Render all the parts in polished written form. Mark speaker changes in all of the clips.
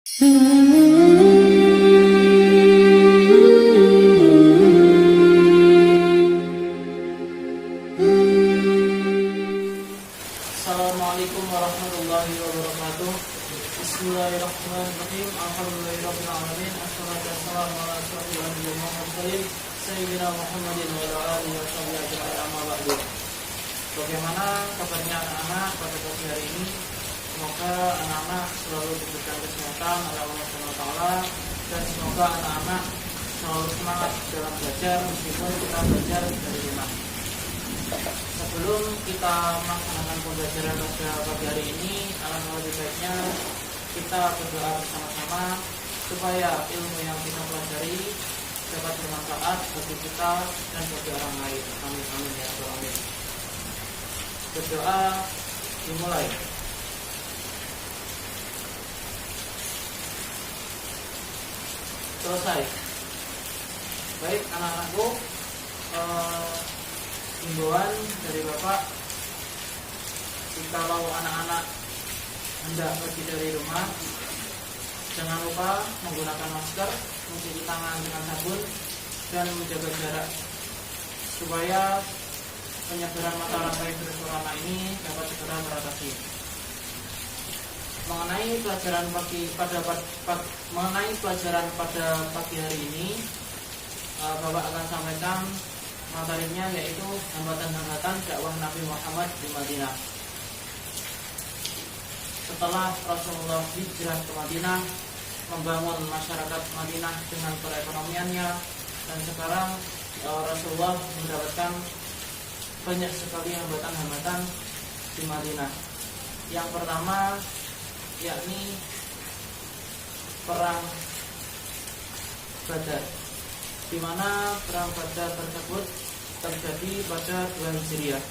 Speaker 1: Assalamualaikum warahmatullahi wabarakatuh. Bismillahirrahmanirrahim. Alhamdulillahirabbil alamin. Assalatu wassalamu ala asyrofil anbiya'i wal mursalin sayyidina Muhammadin wa ala alihi washabbihi ajma'in. Amma ba'du. Bagaimana kabarnya anak-anak pada pagi hari ini? Semoga anak-anak selalu diberikan kesehatan oleh Allah Subhanahu wa taala dan semoga anak-anak selalu semangat dalam belajar meskipun kita belajar dari rumah. Sebelum kita melaksanakan pembelajaran pada pagi hari ini, alangkah lebih baiknya kita berdoa bersama-sama supaya ilmu yang kita pelajari dapat bermanfaat bagi kita dan bagi orang lain. Amin amin ya rabbal alamin. Berdoa dimulai. Selesai. Baik anak-anakku, himbauan dari Bapak, jikalau anak-anak hendak pergi dari rumah, jangan lupa menggunakan masker, mencuci tangan dengan sabun, dan menjaga jarak supaya penyebaran mata rantai virus corona ini dapat segera teratasi. Mengenai pelajaran pada pagi hari ini, Bapak akan sampaikan materinya, yaitu hambatan-hambatan dakwah Nabi Muhammad di Madinah. Setelah Rasulullah hijrah ke Madinah, membangun masyarakat Madinah dengan perekonomiannya, dan sekarang Rasulullah mendapatkan banyak sekali hambatan-hambatan di Madinah. Yang pertama yakni perang Badar, di mana perang Badar tersebut terjadi pada 2 Hijriah.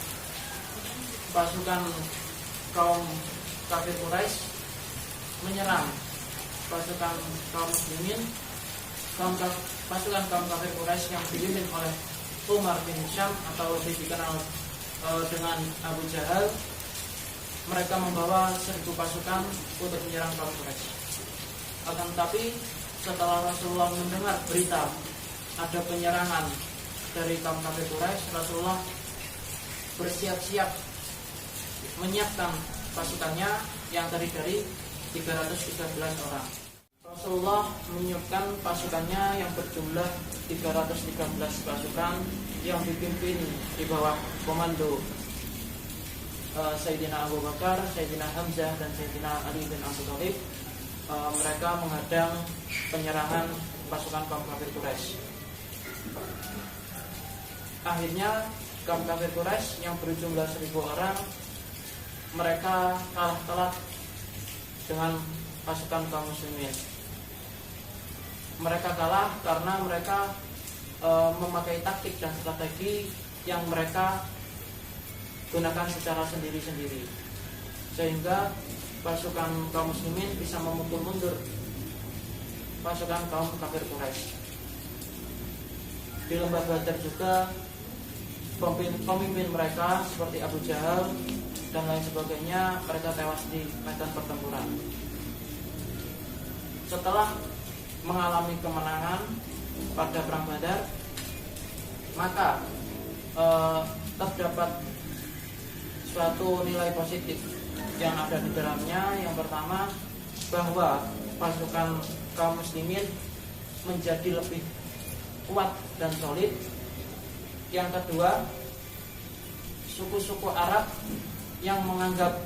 Speaker 1: Pasukan kaum kafir Quraisy menyerang pasukan kaum muslimin. Pasukan kaum kafir Quraisy yang dipimpin oleh Umar bin Hisham atau lebih dikenal dengan Abu Jahal, mereka membawa 1.000 pasukan untuk menyerang kaum Quraisy. Akan tetapi setelah Rasulullah mendengar berita ada penyerangan dari kaum kafir Quraisy, Rasulullah bersiap-siap menyiapkan pasukannya yang terdiri dari 313 orang. Rasulullah menyiapkan pasukannya yang berjumlah 313 pasukan yang dipimpin di bawah komando Sayyidina Abu Bakar, Sayyidina Hamzah, dan Sayyidina Ali bin Abi Thalib. Mereka menghadang penyerangan pasukan kaum kafir Quraisy. Akhirnya kaum kafir Quraisy yang berjumlah 1.000 orang, mereka kalah telak dengan pasukan kaum muslimin. Mereka kalah karena mereka memakai taktik dan strategi yang mereka gunakan secara sendiri-sendiri, sehingga pasukan kaum muslimin bisa memukul mundur pasukan kaum kafir Quraisy. Di lembah Badar juga pemimpin mereka seperti Abu Jahal dan lain sebagainya, mereka tewas di medan pertempuran. Setelah mengalami kemenangan pada perang Badar, maka terdapat suatu nilai positif yang ada di dalamnya. Yang pertama, bahwa pasukan kaum muslimin menjadi lebih kuat dan solid. Yang kedua, suku-suku Arab yang menganggap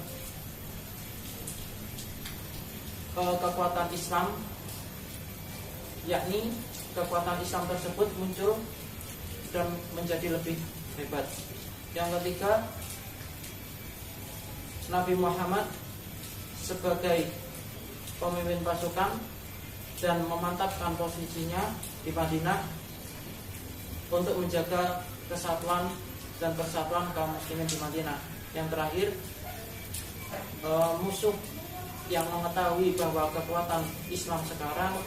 Speaker 1: kekuatan Islam, yakni kekuatan Islam tersebut muncul dan menjadi lebih hebat. Yang ketiga, Nabi Muhammad sebagai pemimpin pasukan dan memantapkan posisinya di Madinah untuk menjaga kesatuan dan persatuan kaum muslimin di Madinah. Yang terakhir, musuh yang mengetahui bahwa kekuatan Islam sekarang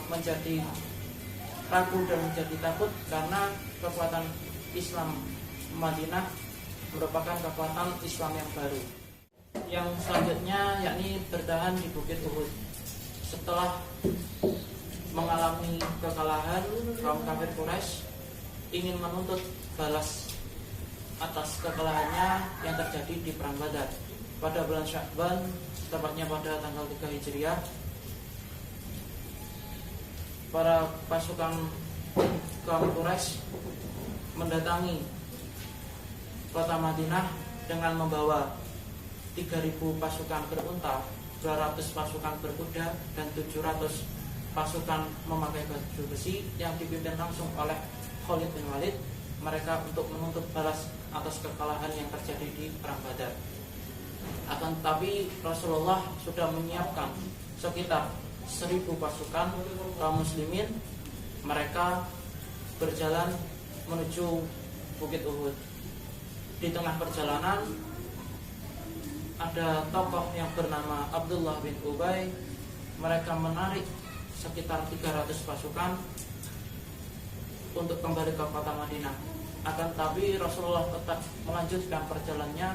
Speaker 1: menjadi ragu dan menjadi takut karena kekuatan Islam Madinah merupakan kekuatan Islam yang baru. Yang selanjutnya yakni bertahan di Bukit Uhud. setelah mengalami kekalahan, kaum kafir Quraisy ingin menuntut balas atas kekalahannya yang terjadi di perang Badar pada bulan Sya'ban, tepatnya pada tanggal 3 Hijriah. Para pasukan kaum Quraisy mendatangi kota Madinah dengan membawa 3.000 pasukan berunta, 200 pasukan berkuda, dan 700 pasukan memakai baju besi yang dipimpin langsung oleh Khalid bin Walid. Mereka untuk menuntut balas atas kekalahan yang terjadi di perang Badar. Akan tetapi Rasulullah sudah menyiapkan sekitar 1.000 pasukan kaum muslimin. Mereka berjalan menuju Bukit Uhud. Di tengah perjalanan ada tokoh yang bernama Abdullah bin Ubay. Mereka menarik sekitar 300 pasukan untuk kembali ke kota Madinah. Akan tetapi Rasulullah tetap melanjutkan perjalanannya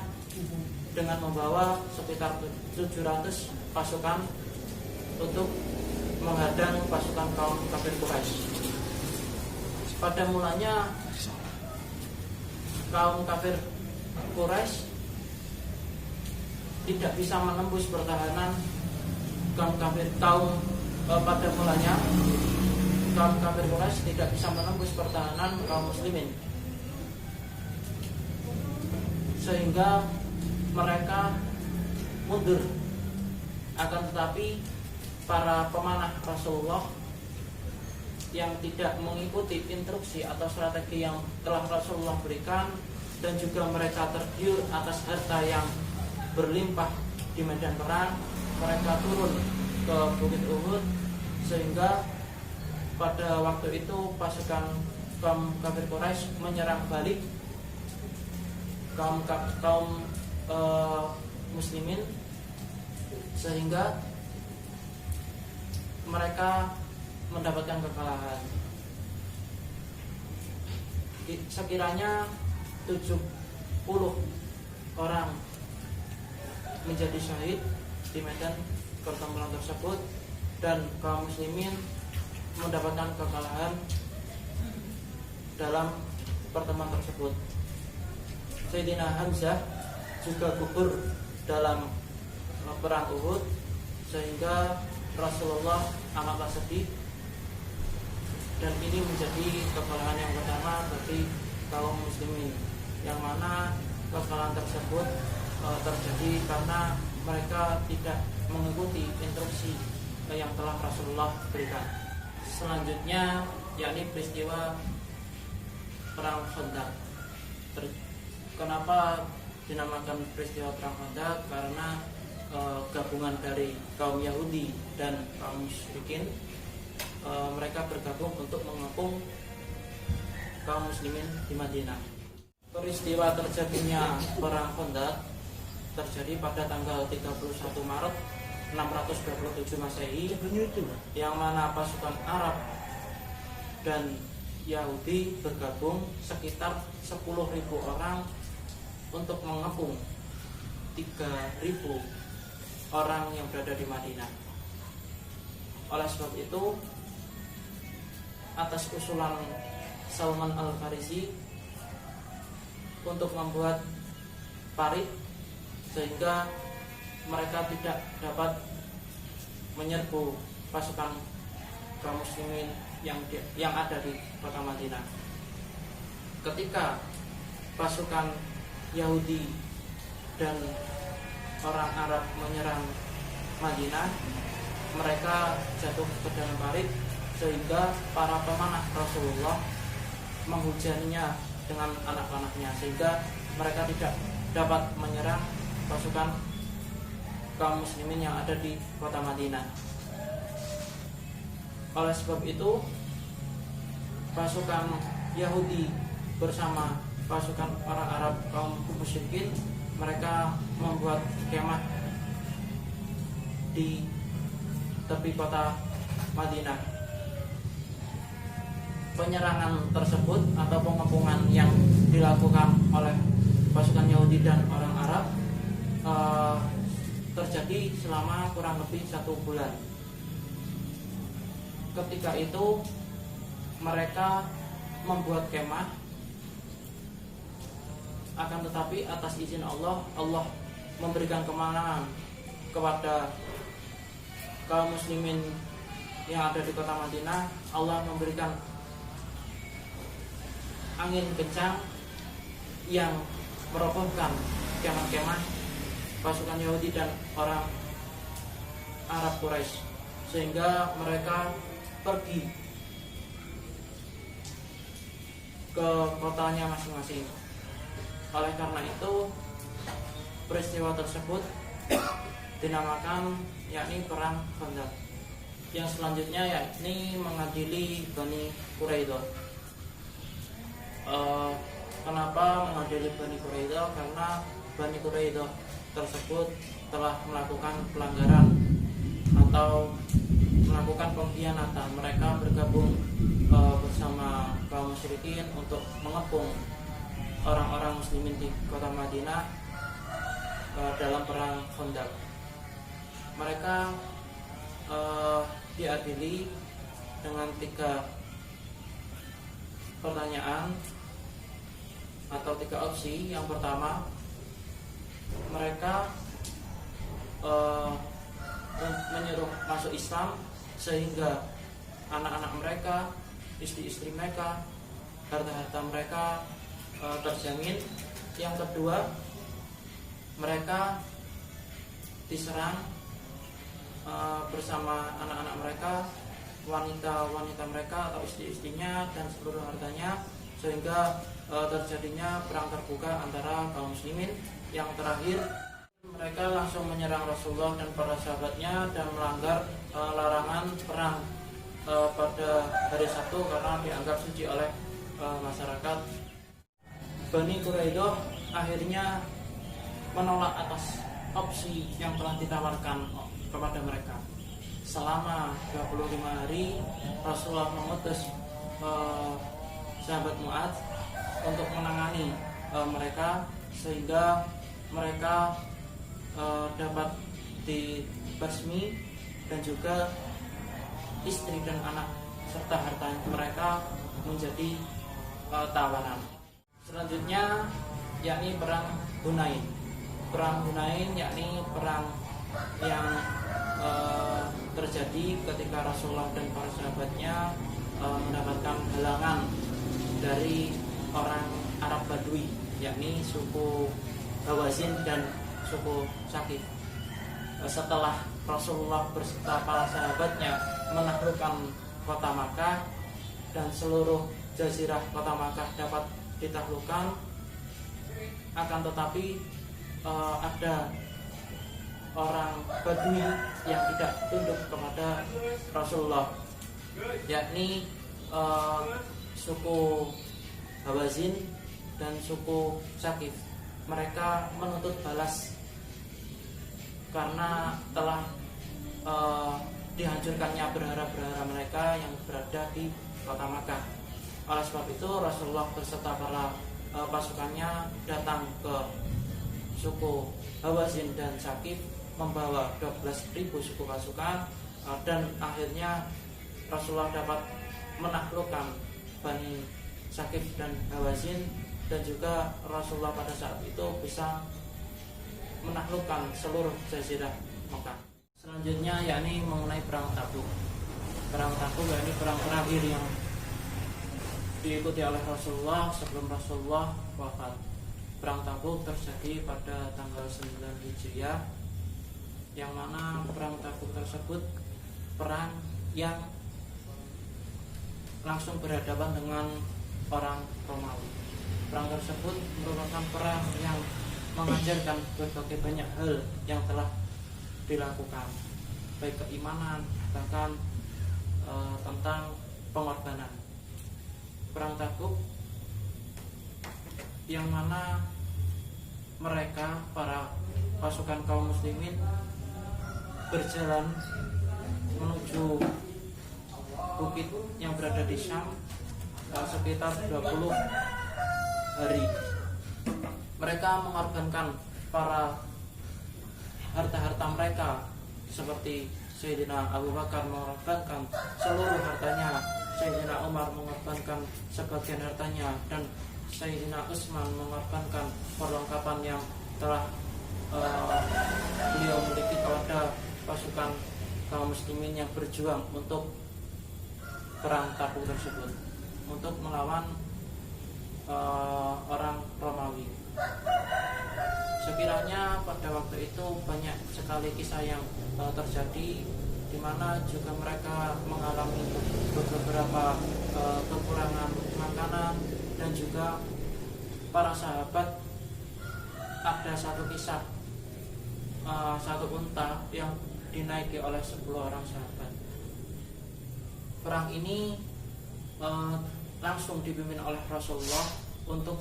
Speaker 1: dengan membawa sekitar 700 pasukan untuk menghadang pasukan kaum kafir Quraisy. Pada mulanya kaum kafir Quraisy tidak bisa menembus pertahanan pada mulanya kaum kafir Quraisy tidak bisa menembus pertahanan kaum muslimin, sehingga mereka mundur. Akan tetapi para pemanah Rasulullah yang tidak mengikuti instruksi atau strategi yang telah Rasulullah berikan, dan juga mereka tergiur atas harta yang berlimpah di medan perang, mereka turun ke Bukit Uhud, sehingga pada waktu itu pasukan kaum kafir Quraisy menyerang balik kaum muslimin, sehingga mereka mendapatkan kekalahan. Sekiranya 70 orang menjadi syahid di medan pertempuran tersebut, dan kaum muslimin mendapatkan kekalahan dalam pertemuan tersebut. Sayyidina Hamzah juga gugur dalam perang Uhud, sehingga Rasulullah amatlah sedih, dan ini menjadi kekalahan yang pertama bagi kaum muslimin, yang mana kekalahan tersebut terjadi karena mereka tidak mengikuti instruksi yang telah Rasulullah berikan. Selanjutnya yakni peristiwa perang Khandaq. Kenapa dinamakan peristiwa perang Khandaq? Karena gabungan dari kaum Yahudi dan kaum musyrikin, mereka bergabung untuk mengepung kaum muslimin di Madinah. Peristiwa terjadinya perang Khandaq terjadi pada tanggal 31 Maret 627 Masehi, yang mana pasukan Arab dan Yahudi bergabung sekitar 10.000 orang untuk mengepung 3.000 orang yang berada di Madinah. Oleh sebab itu, atas usulan Salman Al-Farisi untuk membuat parit sehingga mereka tidak dapat menyerbu pasukan kaum muslimin yang ada di kota Madinah. Ketika pasukan Yahudi dan orang Arab menyerang Madinah, mereka jatuh ke dalam parit, sehingga para pemanah Rasulullah menghujaninya dengan anak-anaknya, sehingga mereka tidak dapat menyerang pasukan kaum muslimin yang ada di kota Madinah. Oleh sebab itu, pasukan Yahudi bersama pasukan orang Arab kaum musyrikin, mereka membuat kemah di tepi kota Madinah. Penyerangan tersebut atau pengepungan yang dilakukan oleh pasukan Yahudi dan orang Arab terjadi selama kurang lebih 1 bulan. ketika itu mereka membuat kemah, akan tetapi atas izin Allah, Allah memberikan kemenangan kepada kaum muslimin yang ada di kota Madinah. Allah memberikan angin kencang yang merobohkan kemah-kemah pasukan Yahudi dan orang Arab Quraisy, sehingga mereka pergi ke kotanya masing-masing. Oleh karena itu, peristiwa tersebut dinamakan yakni perang Khandaq. Yang selanjutnya yakni mengadili Bani Quraidah. Kenapa mengadili Bani Quraidah? Karena Bani Quraidah tersebut telah melakukan pelanggaran atau melakukan pengkhianatan. Mereka bergabung bersama kaum musyrikin untuk mengepung orang-orang muslimin di kota Madinah dalam perang Khandaq. Mereka diadili dengan 3 pertanyaan atau 3 opsi. Yang pertama, mereka menyuruh masuk Islam sehingga anak-anak mereka, istri-istri mereka, harta-harta mereka terjamin. Yang kedua, mereka diserang bersama anak-anak mereka, wanita-wanita mereka atau istri-istrinya dan seluruh hartanya, sehingga terjadinya perang terbuka antara kaum muslimin. Yang terakhir, mereka langsung menyerang Rasulullah dan para sahabatnya dan melanggar larangan perang pada hari Sabtu karena dianggap suci oleh masyarakat. Bani Quraidah akhirnya menolak atas opsi yang telah ditawarkan kepada mereka. Selama 25 hari Rasulullah mengutus sahabat Mu'adz untuk menangani mereka, sehingga mereka dapat dibasmi dan juga istri dan anak serta harta mereka menjadi tawanan. Selanjutnya yakni perang Hunain. Perang Hunain yakni perang yang terjadi ketika Rasulullah dan para sahabatnya mendapatkan halangan dari orang Arab Badui, yakni suku Hawazin dan suku Sakif. Setelah Rasulullah beserta para sahabatnya menaklukkan kota Makkah dan seluruh jazirah kota Makkah dapat ditaklukkan, akan tetapi ada orang Badui yang tidak tunduk kepada Rasulullah, yakni suku Hawazin dan suku Sakif. Mereka menuntut balas karena telah dihancurkannya berhala-berhala mereka yang berada di kota Makkah. Oleh sebab itu Rasulullah beserta para pasukannya datang ke suku Hawazin dan Sakif membawa 12.000 suku pasukan, dan akhirnya Rasulullah dapat menaklukkan Bani Sakif dan Hawazin, dan juga Rasulullah pada saat itu bisa menaklukkan seluruh jazirah Makkah. Selanjutnya yakni mengenai perang Tabuk. Perang Tabuk yakni perang terakhir yang diikuti oleh Rasulullah sebelum Rasulullah wafat. Perang Tabuk terjadi pada tanggal 9 Hijriah, yang mana perang Tabuk tersebut perang yang langsung berhadapan dengan orang Romawi. Perang tersebut merupakan perang yang mengajarkan berbagai banyak hal yang telah dilakukan, baik keimanan, bahkan tentang pengorbanan. Perang Tabuk yang mana mereka, para pasukan kaum muslimin, berjalan menuju bukit yang berada di Syam sekitar 20 hari. Mereka mengorbankan para harta-harta mereka seperti Sayyidina Abu Bakar mengorbankan seluruh hartanya, Sayyidina Umar mengorbankan sebagian hartanya, dan Sayyidina Utsman mengorbankan perlengkapan yang telah beliau miliki kepada pasukan kaum muslimin yang berjuang untuk perang Tabuk tersebut, untuk melawan orang Romawi. Sekiranya pada waktu itu banyak sekali kisah yang terjadi, di mana juga mereka mengalami beberapa kekurangan makanan, dan juga para sahabat ada satu kisah satu unta yang dinaiki oleh 10 orang sahabat. Perang ini langsung dipimpin oleh Rasulullah untuk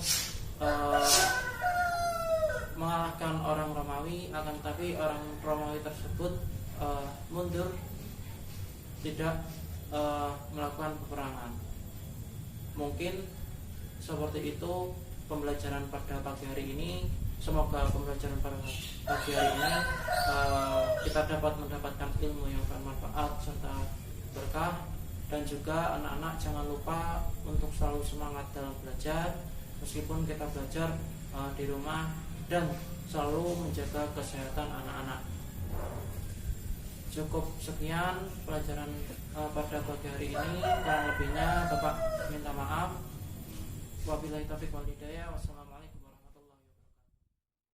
Speaker 1: mengalahkan orang Romawi, akan tetapi orang Romawi tersebut mundur, tidak melakukan peperangan. Mungkin seperti itu pembelajaran pada pagi hari ini. Semoga pembelajaran pada pagi hari ini kita dapat mendapatkan ilmu yang bermanfaat serta berkah. Dan juga anak-anak jangan lupa untuk selalu semangat dalam belajar, meskipun kita belajar di rumah, dan selalu menjaga kesehatan anak-anak. Cukup sekian pelajaran pada pagi hari ini. Kurang lebihnya Bapak minta maaf. Wabillahi taufiq wal hidayah. Wassalamualaikum.